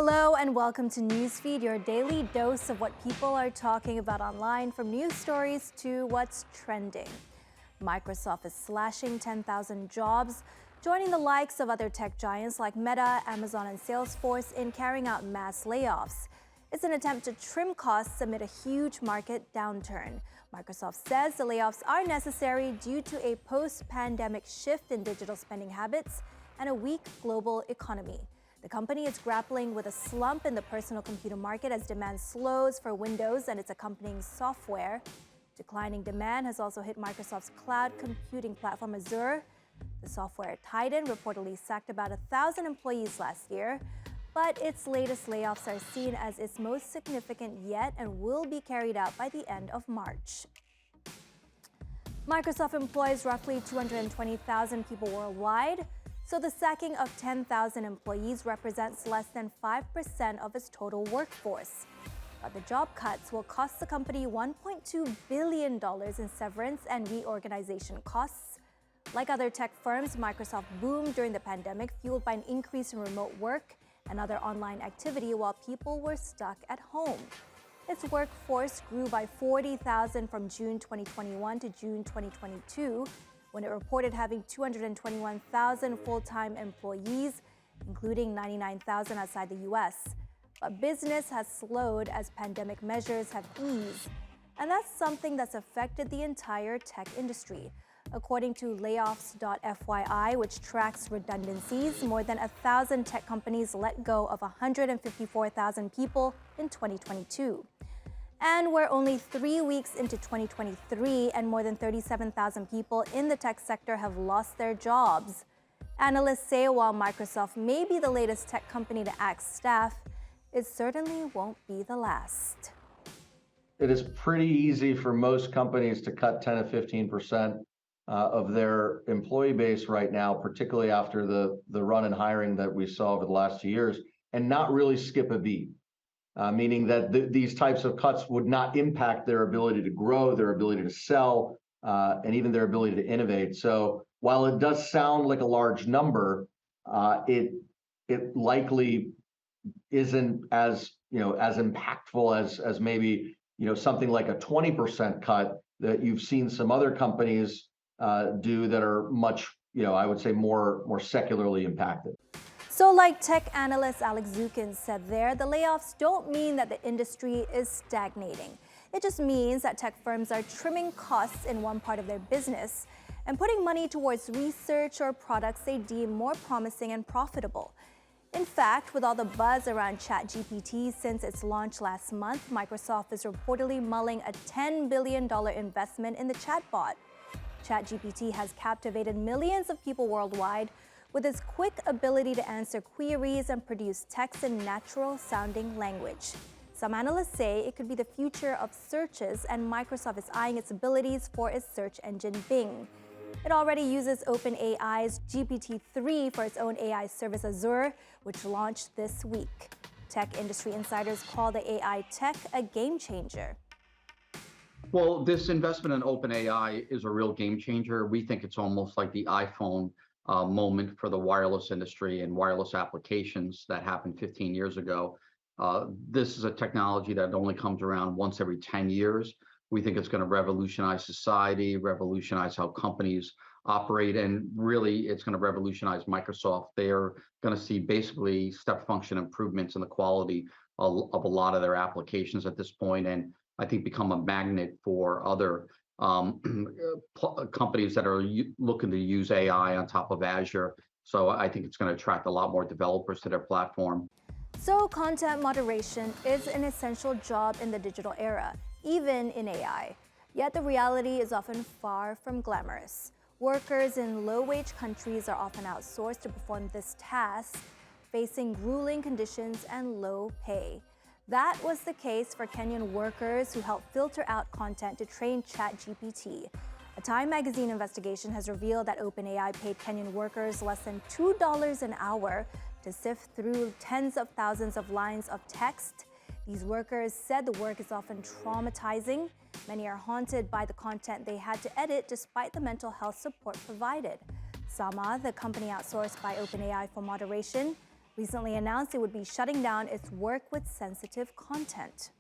Hello and welcome to Newsfeed, your daily dose of what people are talking about online, from news stories to what's trending. Microsoft is slashing 10,000 jobs, joining the likes of other tech giants like Meta, Amazon, and Salesforce in carrying out mass layoffs. It's an attempt to trim costs amid a huge market downturn. Microsoft says the layoffs are necessary due to a post-pandemic shift in digital spending habits and a weak global economy. The company is grappling with a slump in the personal computer market as demand slows for Windows and its accompanying software. Declining demand has also hit Microsoft's cloud computing platform Azure. The software titan reportedly sacked about 1,000 employees last year, but its latest layoffs are seen as its most significant yet and will be carried out by the end of March. Microsoft employs roughly 220,000 people worldwide, so the sacking of 10,000 employees represents less than 5% of its total workforce. But the job cuts will cost the company $1.2 billion in severance and reorganization costs. Like other tech firms, Microsoft boomed during the pandemic, fueled by an increase in remote work and other online activity while people were stuck at home. Its workforce grew by 40,000 from June 2021 to June 2022, when it reported having 221,000 full-time employees, including 99,000 outside the U.S. But business has slowed as pandemic measures have eased, and that's something that's affected the entire tech industry. According to layoffs.fyi, which tracks redundancies, more than 1,000 tech companies let go of 154,000 people in 2022. And we're only 3 weeks into 2023, and more than 37,000 people in the tech sector have lost their jobs. Analysts say while Microsoft may be the latest tech company to axe staff, it certainly won't be the last. It is pretty easy for most companies to cut 10 to 15% of their employee base right now, particularly after the run in hiring that we saw over the last 2 years, and not really skip a beat. Meaning that these types of cuts would not impact their ability to grow, their ability to sell, and even their ability to innovate. So while it does sound like a large number, it likely isn't as impactful as maybe something like a 20% cut that you've seen some other companies do that are much I would say more secularly impacted. So like tech analyst Alex Zukin said there, the layoffs don't mean that the industry is stagnating. It just means that tech firms are trimming costs in one part of their business and putting money towards research or products they deem more promising and profitable. In fact, with all the buzz around ChatGPT since its launch last month, Microsoft is reportedly mulling a $10 billion investment in the chatbot. ChatGPT has captivated millions of people worldwide with its quick ability to answer queries and produce text in natural-sounding language. Some analysts say it could be the future of searches, and Microsoft is eyeing its abilities for its search engine Bing. It already uses OpenAI's GPT-3 for its own AI service Azure, which launched this week. Tech industry insiders call the AI tech a game changer. Well, this investment in OpenAI is a real game changer. We think it's almost like the iPhone moment for the wireless industry and wireless applications that happened 15 years ago. This is a technology that only comes around once every 10 years. We think it's going to revolutionize society, revolutionize how companies operate, and really it's going to revolutionize Microsoft. They're going to see basically step function improvements in the quality of a lot of their applications at this point, and I think become a magnet for other companies that are looking to use AI on top of Azure. So I think it's going to attract a lot more developers to their platform. So content moderation is an essential job in the digital era, even in AI. Yet the reality is often far from glamorous. Workers in low-wage countries are often outsourced to perform this task, facing grueling conditions and low pay. That was the case for Kenyan workers who helped filter out content to train ChatGPT. A Time magazine investigation has revealed that OpenAI paid Kenyan workers less than $2 an hour to sift through tens of thousands of lines of text. These workers said the work is often traumatizing. Many are haunted by the content they had to edit despite the mental health support provided. Sama, the company outsourced by OpenAI for moderation, recently announced it would be shutting down its work with sensitive content.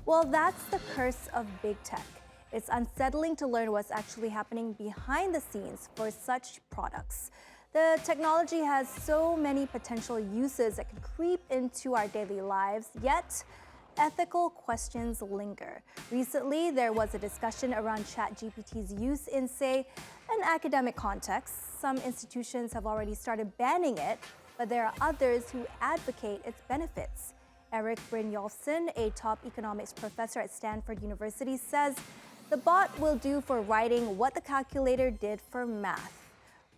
Well, that's the curse of big tech. It's unsettling to learn what's actually happening behind the scenes for such products. The technology has so many potential uses that could creep into our daily lives, yet ethical questions linger. Recently, there was a discussion around ChatGPT's use in, say, an academic context. Some institutions have already started banning it, but there are others who advocate its benefits. Eric Brynjolfsson, a top economics professor at Stanford University, says the bot will do for writing what the calculator did for math.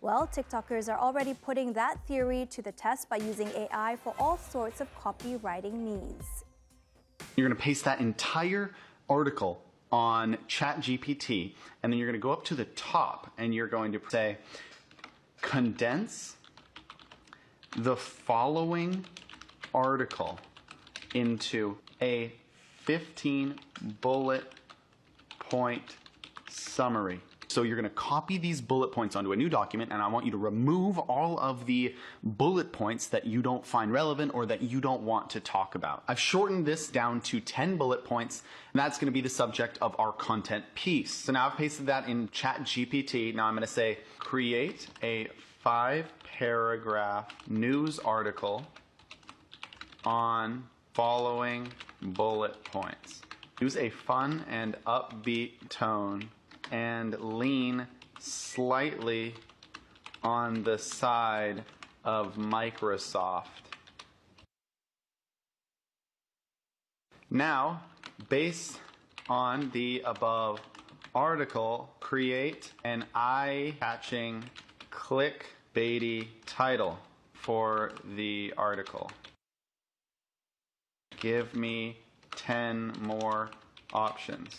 Well, TikTokers are already putting that theory to the test by using AI for all sorts of copywriting needs. You're going to paste that entire article on ChatGPT, and then you're going to go up to the top and you're going to say, condense the following article into a 15 bullet point summary. So you're going to copy these bullet points onto a new document, and I want you to remove all of the bullet points that you don't find relevant or that you don't want to talk about. I've shortened this down to 10 bullet points, and that's going to be the subject of our content piece. So now I've pasted that in ChatGPT. Now I'm going to say, create a 5-paragraph news article on following bullet points. Use a fun and upbeat tone and lean slightly on the side of Microsoft. Now, based on the above article, create an eye-catching, clickbaity title for the article. Give me 10 more options.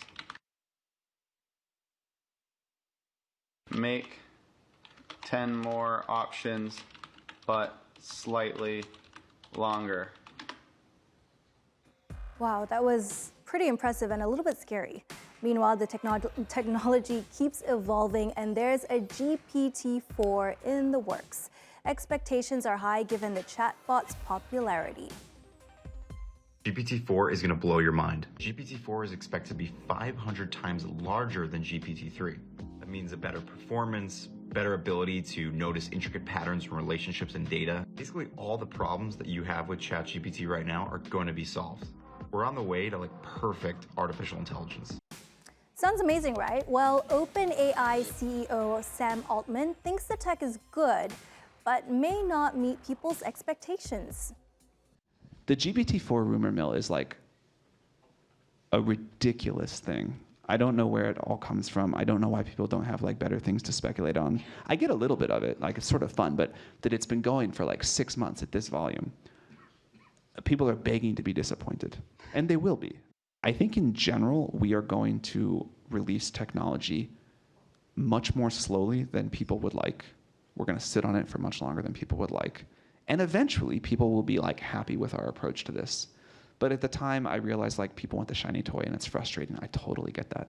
Make 10 more options, but slightly longer. Wow, that was pretty impressive and a little bit scary. Meanwhile, the technology keeps evolving, and there's a GPT-4 in the works. Expectations are high given the chatbot's popularity. GPT-4 is going to blow your mind. GPT-4 is expected to be 500 times larger than GPT-3. That means a better performance, better ability to notice intricate patterns from relationships and data. Basically, all the problems that you have with ChatGPT right now are going to be solved. We're on the way to perfect artificial intelligence. Sounds amazing, right? Well, OpenAI CEO Sam Altman thinks the tech is good, but may not meet people's expectations. The GPT-4 rumor mill is like a ridiculous thing. I don't know where it all comes from. I don't know why people don't have better things to speculate on. I get a little bit of it, it's sort of fun, but that it's been going for 6 months at this volume. People are begging to be disappointed, and they will be. I think in general, we are going to release technology much more slowly than people would like. We're going to sit on it for much longer than people would like. And eventually, people will be happy with our approach to this. But at the time, I realized people want the shiny toy, and it's frustrating. I totally get that.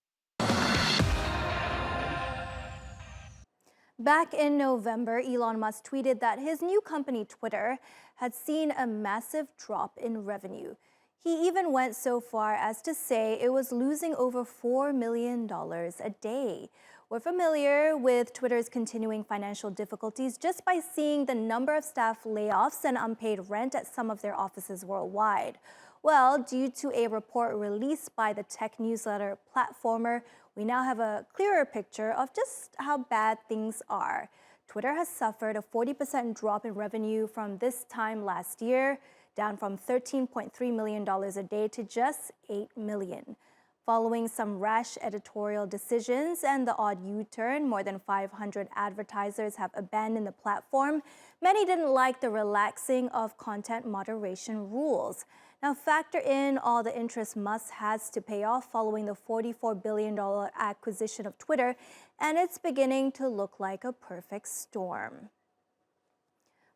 Back in November, Elon Musk tweeted that his new company, Twitter, had seen a massive drop in revenue. He even went so far as to say it was losing over $4 million a day. We're familiar with Twitter's continuing financial difficulties just by seeing the number of staff layoffs and unpaid rent at some of their offices worldwide. Well, due to a report released by the tech newsletter Platformer, we now have a clearer picture of just how bad things are. Twitter has suffered a 40% drop in revenue from this time last year, down from $13.3 million a day to just $8 million. Following some rash editorial decisions and the odd U-turn, more than 500 advertisers have abandoned the platform. Many didn't like the relaxing of content moderation rules. Now factor in all the interest Musk has to pay off following the $44 billion acquisition of Twitter, and it's beginning to look like a perfect storm.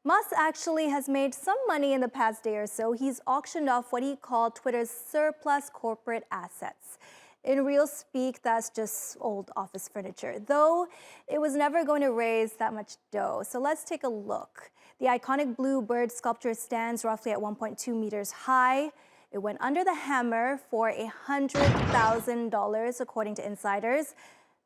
Musk actually has made some money in the past day or so. He's auctioned off what he called Twitter's surplus corporate assets. In real speak, that's just old office furniture, though it was never going to raise that much dough. So let's take a look. The iconic blue bird sculpture stands roughly at 1.2 meters high. It went under the hammer for $100,000, according to insiders.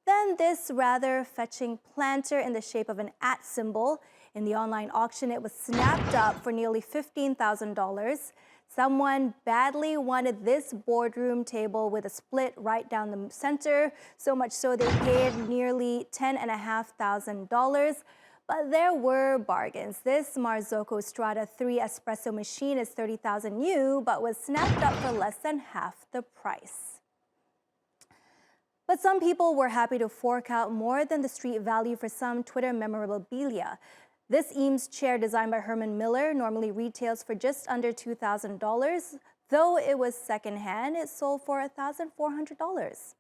Then this rather fetching planter in the shape of an @ symbol. In the online auction, it was snapped up for nearly $15,000. Someone badly wanted this boardroom table with a split right down the center, so much so they paid nearly $10,500. But there were bargains. This Marzocco Strada 3 espresso machine is $30,000 new, but was snapped up for less than half the price. But some people were happy to fork out more than the street value for some Twitter memorabilia. This Eames chair designed by Herman Miller normally retails for just under $2,000. Though it was secondhand, it sold for $1,400.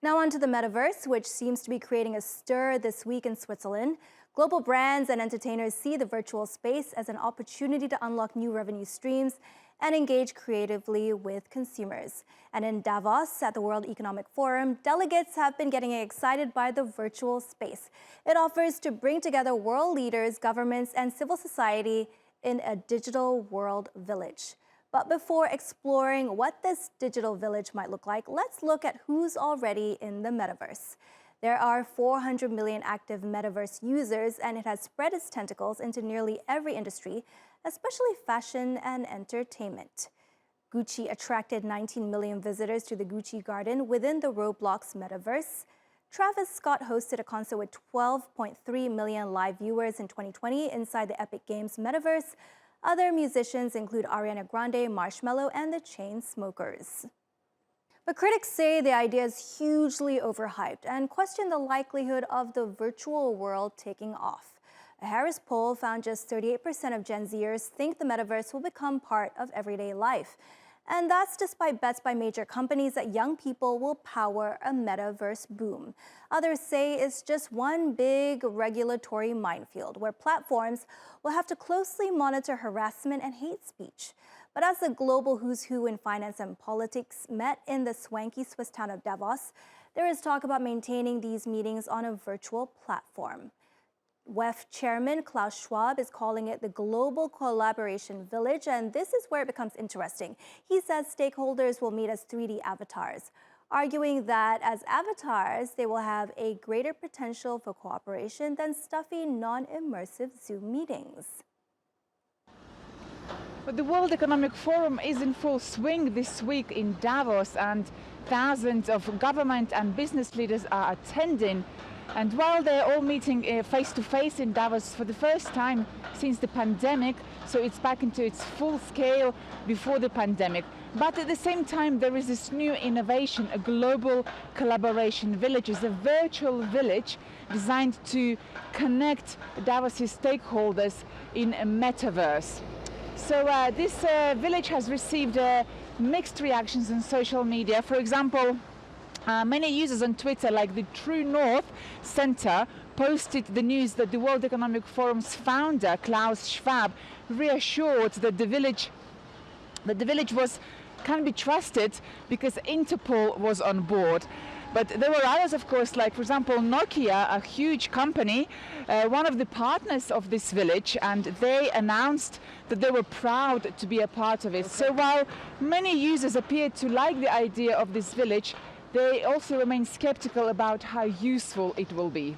Now on to the Metaverse, which seems to be creating a stir this week in Switzerland. Global brands and entertainers see the virtual space as an opportunity to unlock new revenue streams and engage creatively with consumers. And in Davos at the World Economic Forum, delegates have been getting excited by the virtual space. It offers to bring together world leaders, governments, and civil society in a digital world village. But before exploring what this digital village might look like, let's look at who's already in the Metaverse. There are 400 million active Metaverse users, and it has spread its tentacles into nearly every industry, especially fashion and entertainment. Gucci attracted 19 million visitors to the Gucci Garden within the Roblox Metaverse. Travis Scott hosted a concert with 12.3 million live viewers in 2020 inside the Epic Games Metaverse. Other musicians include Ariana Grande, Marshmello, and the Chainsmokers. But critics say the idea is hugely overhyped and question the likelihood of the virtual world taking off. A Harris poll found just 38% of Gen Zers think the metaverse will become part of everyday life. And that's despite bets by major companies that young people will power a metaverse boom. Others say it's just one big regulatory minefield where platforms will have to closely monitor harassment and hate speech. But as the global who's who in finance and politics met in the swanky Swiss town of Davos, there is talk about maintaining these meetings on a virtual platform. WEF chairman Klaus Schwab is calling it the Global Collaboration Village, and this is where it becomes interesting. He says stakeholders will meet as 3D avatars, arguing that as avatars, they will have a greater potential for cooperation than stuffy, non-immersive Zoom meetings. But the World Economic Forum is in full swing this week in Davos, and thousands of government and business leaders are attending. And while they're all meeting face-to-face in Davos for the first time since the pandemic, so it's back into its full scale before the pandemic. But at the same time, there is this new innovation, a global collaboration village. It's a virtual village designed to connect Davos' stakeholders in a metaverse. So this village has received mixed reactions on social media. For example, many users on Twitter, like the True North Center, posted the news that the World Economic Forum's founder, Klaus Schwab, reassured that the village can be trusted because Interpol was on board. But there were others, of course, like, for example, Nokia, a huge company, one of the partners of this village, and they announced that they were proud to be a part of it. So while many users appeared to like the idea of this village, they also remain skeptical about how useful it will be.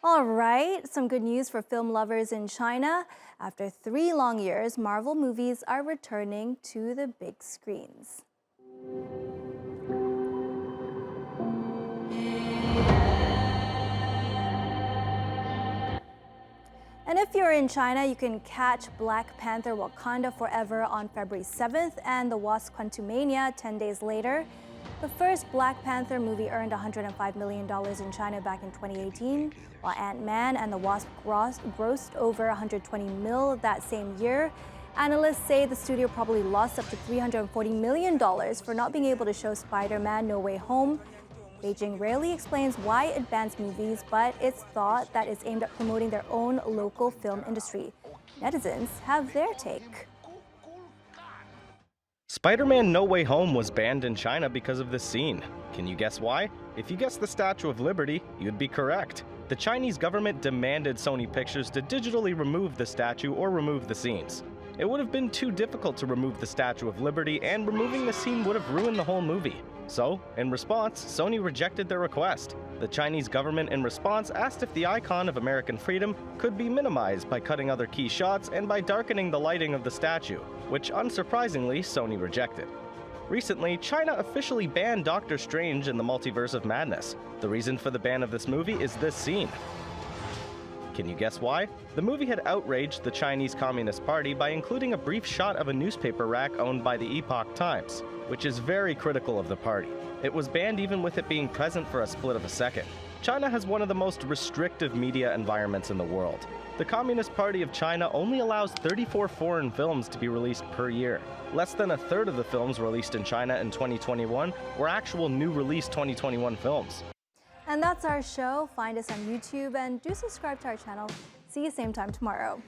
All right, some good news for film lovers in China. After 3 long years, Marvel movies are returning to the big screens. And if you're in China, you can catch Black Panther Wakanda Forever on February 7th and The Wasp: Quantumania 10 days later. The first Black Panther movie earned $105 million in China back in 2018, while Ant-Man and the Wasp grossed over $120 million that same year. Analysts say the studio probably lost up to $340 million for not being able to show Spider-Man: No Way Home. Beijing rarely explains why it bans movies, but it's thought that it's aimed at promoting their own local film industry. Netizens have their take. Spider-Man: No Way Home was banned in China because of this scene. Can you guess why? If you guessed the Statue of Liberty, you'd be correct. The Chinese government demanded Sony Pictures to digitally remove the statue or remove the scenes. It would have been too difficult to remove the Statue of Liberty, and removing the scene would have ruined the whole movie. So, in response, Sony rejected their request. The Chinese government, in response, asked if the icon of American freedom could be minimized by cutting other key shots and by darkening the lighting of the statue, which unsurprisingly, Sony rejected. Recently, China officially banned Doctor Strange in the Multiverse of Madness. The reason for the ban of this movie is this scene. Can you guess why? The movie had outraged the Chinese Communist Party by including a brief shot of a newspaper rack owned by the Epoch Times, which is very critical of the party. It was banned even with it being present for a split of a second. China has one of the most restrictive media environments in the world. The Communist Party of China only allows 34 foreign films to be released per year. Less than a third of the films released in China in 2021 were actual new release 2021 films. And that's our show. Find us on YouTube and do subscribe to our channel. See you same time tomorrow.